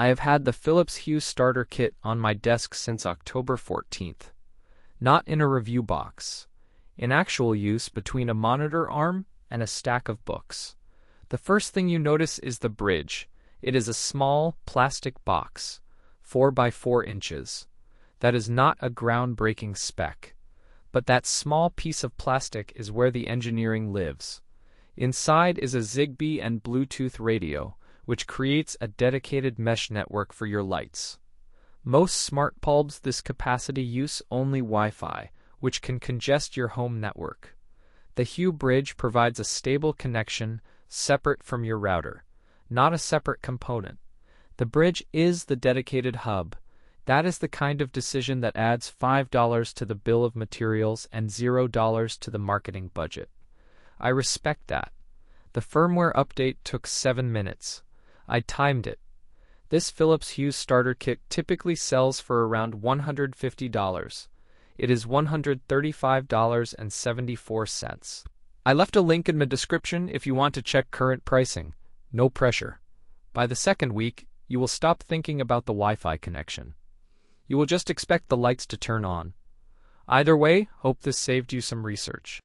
I have had the Philips Hue starter kit on my desk since October 14th. Not in a review box. In actual use between a monitor arm and a stack of books. The first thing you notice is the bridge. It is a small, plastic box, 4 by 4 inches. That is not a groundbreaking spec. But that small piece of plastic is where the engineering lives. Inside is a Zigbee and Bluetooth radio, which creates a dedicated mesh network for your lights. Most smart bulbs this capacity use only Wi-Fi, which can congest your home network. The Hue Bridge provides a stable connection separate from your router, not a separate component. The bridge is the dedicated hub. That is the kind of decision that adds $5 to the bill of materials and $0 to the marketing budget. I respect that. The firmware update took 7 minutes. I timed it. This Philips Hue starter kit typically sells for around $150. It is $135.74. I left a link in the description if you want to check current pricing. No pressure. By the second week, you will stop thinking about the Wi-Fi connection. You will just expect the lights to turn on. Either way, hope this saved you some research.